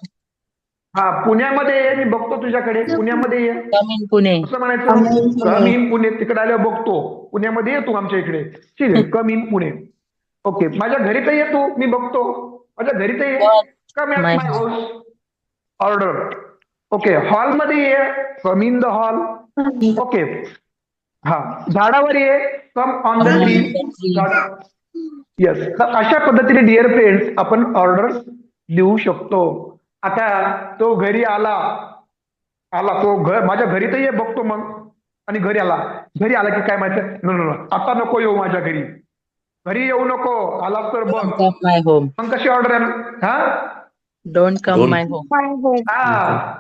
Speaker 1: पुण्यामध्ये ये, मी बघतो तुझ्याकडे. पुण्यामध्ये ये,
Speaker 5: Come in Pune.
Speaker 1: असं म्हणायचं. कम इन पुणे. तिकडे आल्यावर बघतो. पुण्यामध्ये ये तू आमच्या इकडे. ठीक आहे, कम इन पुणे. ओके, माझ्या घरी तर ये तू, मी बघतो. माझ्या घरी तर ये, come at my house. Order. Okay, हॉलमध्ये ये, come in the hall. Okay, झाडावर ये, come on the tree. Yes. तर अशा पद्धतीने डिअर फ्रेंड्स आपण ऑर्डर लिहू शकतो. आता तो घरी आला तो माझ्या घरी तर ये बघतो मग. आणि घरी आला की काय माहिती, नो आता नको येऊ माझ्या घरी. घरी येऊ नको, आला तर बघ.
Speaker 5: Don't come my home.
Speaker 1: मग कशी ऑर्डर आहे?
Speaker 5: Don't come
Speaker 2: Don't.
Speaker 5: my home.
Speaker 7: My home.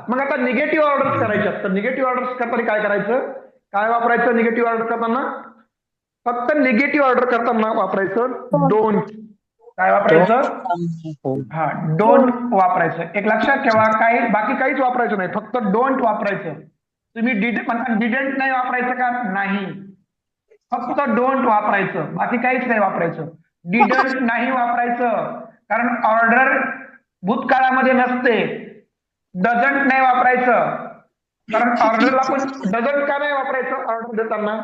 Speaker 1: मग आता निगेटिव्ह ऑर्डर्स करायच्यात. तर निगेटिव्ह ऑर्डर्स करताना काय करायचं, काय वापरायचं निगेटिव्ह ऑर्डर करताना? फक्त निगेटिव्ह ऑर्डर करताना वापरायचं डोंट. काय वापरायचं?
Speaker 5: Don't come my home.
Speaker 1: Don't वापरायचं. एक लक्षात ठेवा, बाकी काहीच वापरायचं नाही, फक्त डोंट वापरायचं. तुम्ही डिडंट नाही वापरायचं का? नाही, फक्त डोंट वापरायचं, बाकी काहीच नाही वापरायचं. डिडंट नाही वापरायचं, कारण ऑर्डर भूतकाळामध्ये नसते. डझंट नाही वापरायचं, कारण ऑर्डरला पण डझंट का नाही वापरायचं ऑर्डर देताना?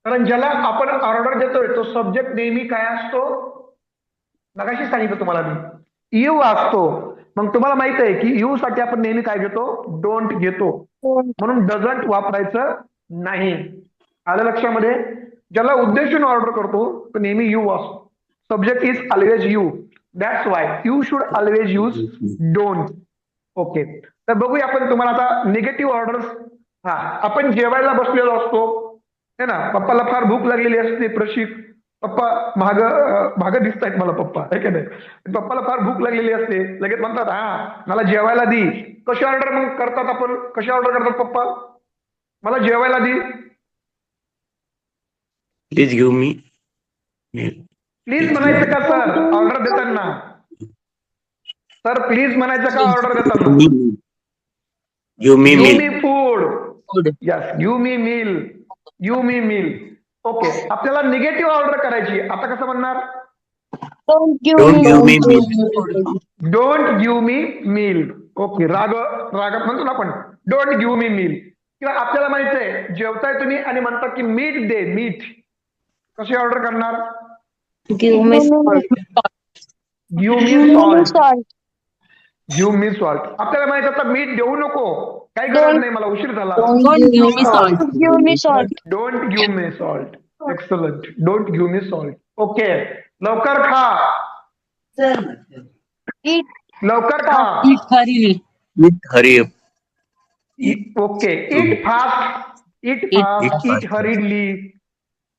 Speaker 1: कारण ज्याला आपण ऑर्डर देतोय तो सब्जेक्ट नेहमी काय असतो? मगाशी सांगितलं तुम्हाला मी, यू असतो. मग तुम्हाला माहित आहे की यू साठी आपण नेहमी काय घेतो? डोंट घेतो. म्हणून डझंट वापरायचं नाही. आलं लक्षामध्ये? ज्याला उद्देशून ऑर्डर करतो तो नेहमी यू असतो. Subject is always you. That's why you should always use don't. Okay. तर बघूया आपण तुम्हाला आता निगेटिव्ह ऑर्डर्स. हा, आपण जेवायला बसलेलो असतो है ना, पप्पाला फार भूक लागलेली असते. प्रशिक पप्पा माग दिसत आहेत मला पप्पा, आहे का नाही. पप्पाला फार भूक लागलेली असते, लगेच म्हणतात हा मला जेवायला दी. कशी ऑर्डर मग करतात आपण, कशी ऑर्डर करतात पप्पा, मला जेवायला दी.
Speaker 2: Please give me.
Speaker 1: प्लीज म्हणायचं का सर ऑर्डर देताना, सर प्लीज म्हणायचं का ऑर्डर देताना.
Speaker 2: Give me
Speaker 1: give
Speaker 2: meal.
Speaker 1: Me food.
Speaker 5: Food.
Speaker 1: Yes, give me meal. Give me meal. Okay. आपल्याला निगेटिव्ह ऑर्डर करायची. आता कसं म्हणणार,
Speaker 7: Don't give
Speaker 2: don't
Speaker 7: me
Speaker 2: give me
Speaker 7: meal.
Speaker 2: Meal.
Speaker 1: Don't give me meal. Okay. रागात म्हणतो ना आपण डोंट गिव्ह मी मील. किंवा आपल्याला माहित आहे जेवताय तुम्ही आणि म्हणता की मीठ दे, मीठ. कशी ऑर्डर करणार,
Speaker 5: Give me salt.
Speaker 1: Give
Speaker 7: Give
Speaker 1: मी
Speaker 7: me
Speaker 1: salt.
Speaker 7: salt.
Speaker 1: Give me salt. आपल्याला माहित आता मीठ देऊ नको, काही गरज नाही, मला उशीर झाला.
Speaker 5: Don't give me salt.
Speaker 7: Give me salt.
Speaker 1: Don't give me salt. Excellent. Don't give me salt. Okay. लवकर खा.
Speaker 7: Eat
Speaker 1: लवकर खा.
Speaker 5: Eat hurriedly.
Speaker 2: With hurry up.
Speaker 1: Okay. It fast. It
Speaker 5: Eat
Speaker 1: fast. It हरीडली.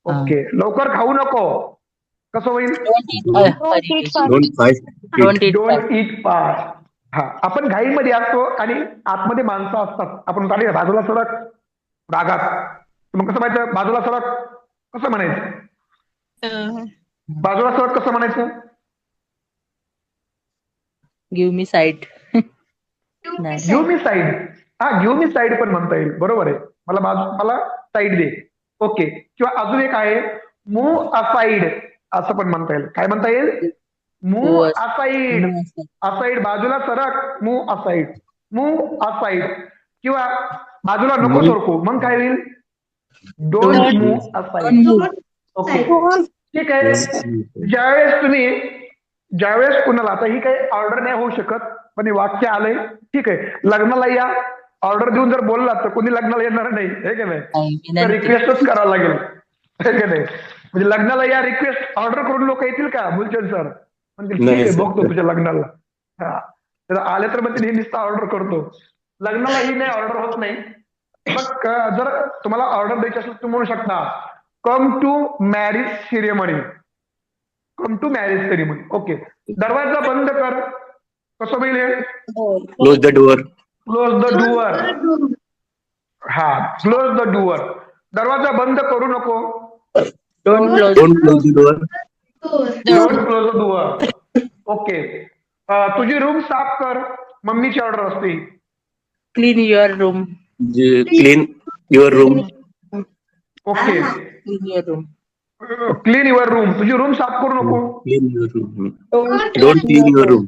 Speaker 1: Okay. लवकर खाऊ नको. कसं होईल,
Speaker 5: Don't eat
Speaker 7: Don't eat
Speaker 5: hurriedly.
Speaker 7: fast.
Speaker 2: Don't fast.
Speaker 5: Don't eat fast.
Speaker 1: Don't it fast. हा, आपण घाईमध्ये असतो आणि आतमध्ये माणसं असतात. आपण चालेल बाजूला सडक, रागात. मग कसं माहिती, बाजूला सडक कसं म्हणायचं, बाजूला सडक कसं म्हणायचं.
Speaker 5: Give me sight. नाही.
Speaker 1: Give me side. हा, गिव्ह मी साईड पण म्हणता येईल, बरोबर आहे. मला साईड दे. ओके. किंवा अजून एक आहे मूव्ह असाइड, असं पण म्हणता येईल. काय म्हणता येईल, मूव्ह असाइड. असाइड बाजूला सरक, मूव्ह असाइड. Move aside. किंवा बाजूला नको सरकू, मग काय होईल, डोंट मूव्ह असाइड. ओके. ठीक आहे. ज्यावेळेस कुणाला, आता ही काही ऑर्डर नाही होऊ शकत पण हे वाक्य आलंय, ठीक आहे, लग्नाला या ऑर्डर देऊन जर बोलला तर कोणी लग्नाला येणार नाही, हे का नाही, तर रिक्वेस्टच करावं लागेल, हे का नाही. म्हणजे लग्नाला या रिक्वेस्ट ऑर्डर करून लोक येतील का, मुलचंद सर म्हणजे ठीक आहे बघतो तुझ्या लग्नाला. हा, तर आले तर म्हणजे नुसतं ऑर्डर करतो. लग्नाला ही नाही ऑर्डर होत नाही. मग जर तुम्हाला ऑर्डर द्यायची असेल तुम्ही म्हणू शकता come to marriage ceremony. Come to marriage ceremony. Okay. दरवाजा बंद कर, कसं होईल,
Speaker 2: close the door.
Speaker 1: Close the door. हा, क्लोज द डोअर. दरवाजा बंद करू नको.
Speaker 5: Don't close.
Speaker 2: Don't close the door.
Speaker 1: Don't close the door. Okay. तुझी रूम साफ कर, मम्मीची ऑर्डर असते.
Speaker 5: Clean your room.
Speaker 2: Clean your room.
Speaker 1: Okay.
Speaker 5: Clean your room.
Speaker 1: Clean your room. तुझी रूम साफ करू नको.
Speaker 2: Clean your room. Don't clean your room.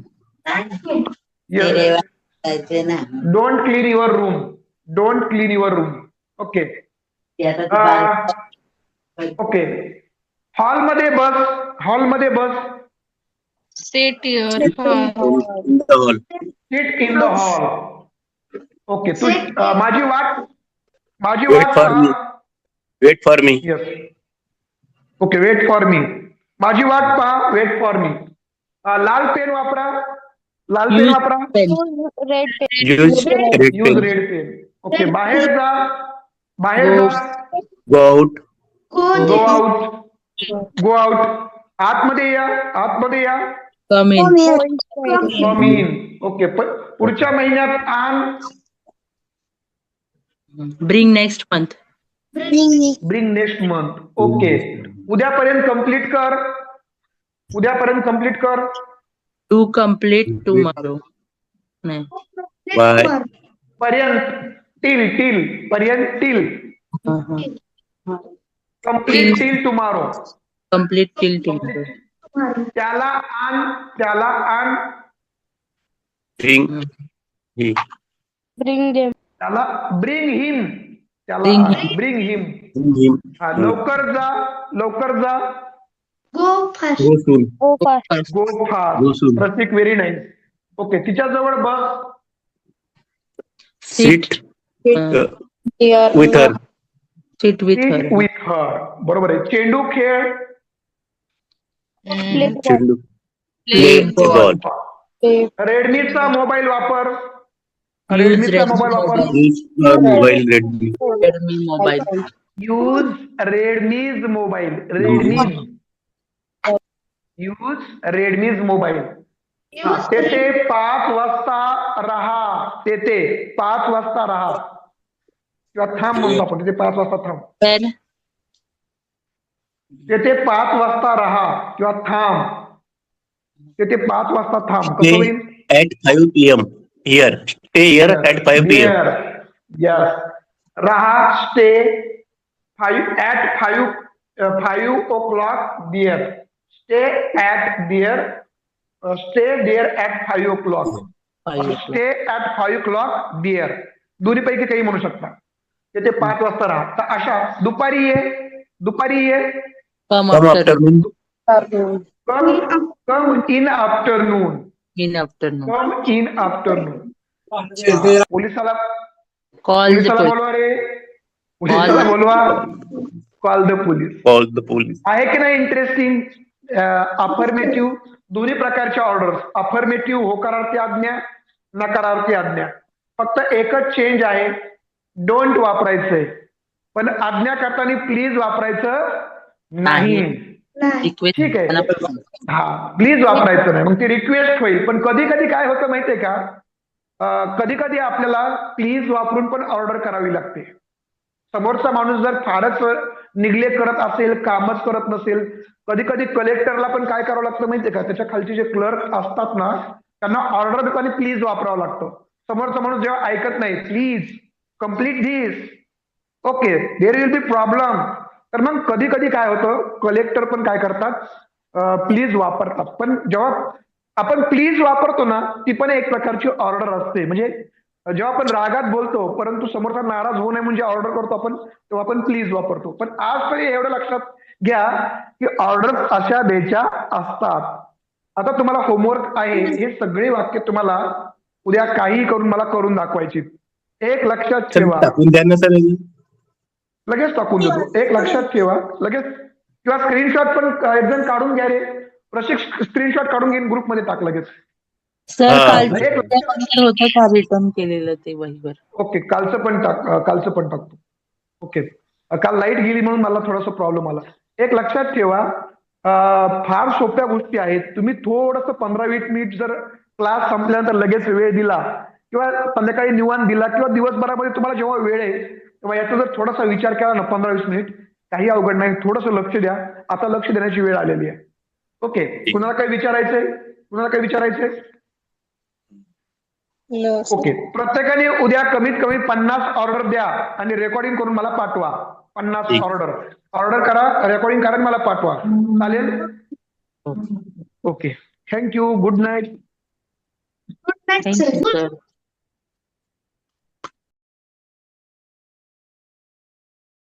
Speaker 1: Don't clean your room. Don't clean your room. Okay. Okay. हॉलमध्ये बस. हॉलमध्ये बस.
Speaker 4: Sit your
Speaker 2: hall.
Speaker 1: Sit in the hall. Okay. तू माझी वाट
Speaker 2: wait for me. Wait for me.
Speaker 1: Yes. Okay. Wait for me. माझी वाट पहा. Wait for me. लाल पेन वापरा. लाल पेन वापरा.
Speaker 7: use red pen.
Speaker 2: Use red
Speaker 1: use
Speaker 2: pen.
Speaker 1: Red pen. Okay. बाहेर जा. बाहेर जा.
Speaker 2: Go out.
Speaker 1: गो आउट. Go out. आतमध्ये या. आतमध्ये या.
Speaker 5: Come in.
Speaker 7: Go inside.
Speaker 1: Come in. Okay. पुढच्या महिन्यात आण.
Speaker 5: Bring next month.
Speaker 1: Bring next month. Okay. उद्यापर्यंत कंप्लीट कर. उद्यापर्यंत कंप्लीट कर.
Speaker 5: To complete tomorrow. नाही.
Speaker 2: बाय.
Speaker 1: पर्यंत. टिल. पर्यंत till. Complete till tomorrow.
Speaker 5: Complete till tomorrow.
Speaker 1: त्याला आण.
Speaker 2: Bring. He.
Speaker 7: Bring them.
Speaker 1: त्याला bring him.
Speaker 5: Bring
Speaker 1: bring him.
Speaker 2: Him.
Speaker 1: लवकर जा.
Speaker 2: Go soon.
Speaker 7: Go fast.
Speaker 1: Go fast.
Speaker 2: Go soon.
Speaker 1: Pratik very nice. Okay. तिच्या जवळ बस.
Speaker 2: Sit
Speaker 5: Uh,
Speaker 2: with her.
Speaker 5: sit with her.
Speaker 1: With her. बरोबर आहे. चेंडू खेळ.
Speaker 2: चेंडू
Speaker 4: Play.
Speaker 2: बॉल
Speaker 1: रेडमीचा मोबाईल वापर.
Speaker 5: Use
Speaker 1: रेडमीचा
Speaker 5: Redmi
Speaker 1: मोबाईल वापर.
Speaker 5: mobile.
Speaker 2: Mobile Redmi
Speaker 5: Redmi mobile.
Speaker 1: Use Redmi's mobile. Redmi's. Use Redmi's mobile. तेथे 5 वाजता राहा. तेथे 5 वाजता राहा किंवा थांब म्हणतो आपण. तिथे 5 वाजता थांब.
Speaker 5: When
Speaker 1: तेथे 5 वाजता राहा किंवा थांब. तेथे 5 वाजता थांब. कसं होईल?
Speaker 2: at 5 p.m. here. Stay here at 5 p.m.
Speaker 1: Here. Yes. राहा. Stay 5 o'clock there. Stay there at 5 o'clock. Stay at 5 o'clock there. दोन्हीपैकी काही म्हणू शकता. तेथे 5 वाजता राहा. तर अशा दुपारी ये.
Speaker 5: come
Speaker 2: Come
Speaker 5: after
Speaker 2: afternoon.
Speaker 1: Come in afternoon.
Speaker 5: in afternoon.
Speaker 1: Come in afternoon. पोलिसाला
Speaker 5: Call the
Speaker 1: पोलिसाला
Speaker 5: police.
Speaker 1: बोलवा रे. पोलिसाला बोलवा. Call the police.
Speaker 2: Call the police.
Speaker 1: आहे की नाही इंटरेस्टिंग? अफर्मेटिव्ह दोन्ही प्रकारच्या ऑर्डर्स. अफर्मेटिव्ह होकारार्थी आज्ञा, नकारार्थी आज्ञा. फक्त एकच चेंज आहे. डोंट वापरायचंय, पण आज्ञा करताना प्लीज वापरायचं नाही.
Speaker 5: Request
Speaker 1: ठीक आहे.
Speaker 5: मनापासून.
Speaker 1: हा, प्लीज वापरायचं नाही. मग ती रिक्वेस्ट होईल. पण कधी कधी काय होतं माहितीये का? कधी कधी आपल्याला प्लीज वापरून पण ऑर्डर करावी लागते. समोरचा माणूस जर फारच निग्लेक्ट करत असेल, कामच करत नसेल, कधी कधी कलेक्टरला पण काय करावं लागतं माहितीये का? त्याच्या खालचे जे क्लर्क असतात ना, त्यांना ऑर्डर देताना प्लीज वापरावं लागतं. समोरचा माणूस जेव्हा ऐकत नाही, please complete this, okay there will be problem, तर मग कधी कधी काय होतं, कलेक्टर पण काय करतात, प्लीज वापरतात. पण जेव्हा आपण प्लीज वापरतो ना, ती पण एक प्रकारची ऑर्डर असते. म्हणजे जेव्हा आपण रागात बोलतो परंतु समोरचा नाराज होऊ नये म्हणजे ऑर्डर करतो आपण, तेव्हा आपण प्लीज वापरतो. पण आज तरी एवढं लक्षात घ्या की ऑर्डर अशा द्यायच्या असतात. आता तुम्हाला होमवर्क आहे, हे सगळे वाक्य तुम्हाला उद्या काही करून मला करून दाखवायची. एक लक्षात
Speaker 2: सर
Speaker 1: ठेवा,
Speaker 2: टाकून द्या ना सर.
Speaker 1: लगेच टाकून देतो. एक लक्षात ठेवा लगेच, किंवा स्क्रीनशॉट पण एक जण काढून घ्या रे. प्रशिक्षक स्क्रीनशॉट काढून घेऊन ग्रुपमध्ये टाक लगेच.
Speaker 5: सर
Speaker 2: हा.
Speaker 5: काल होतं का रिटर्न केलेलं ते वहीवर?
Speaker 1: ओके, कालचं पण टाकतो. ओके, काल लाईट गेली म्हणून मला थोडासा प्रॉब्लेम आला. एक लक्षात ठेवा, फार सोप्या गोष्टी आहेत. तुम्ही थोडंसं 15-20 मिनिट जर क्लास संपल्यानंतर लगेच वेळ दिला किंवा संध्याकाळी निवांत दिला किंवा दिवसभरामध्ये तुम्हाला जेव्हा वेळ आहे तेव्हा याचा जर थोडासा विचार केला ना 15-20 मिनिट, काही अवघड नाही. थोडंसं लक्ष द्या. आता लक्ष देण्याची वेळ आलेली आहे. ओके, कुणाला काही विचारायचंय? ओके, प्रत्येकाने उद्या कमीत कमी 50 ऑर्डर द्या आणि रेकॉर्डिंग करून मला पाठवा. 50 ऑर्डर करा, रेकॉर्डिंग करा, मला पाठवा. चालेल? Okay, thank you. Good night.
Speaker 5: Thank you sir.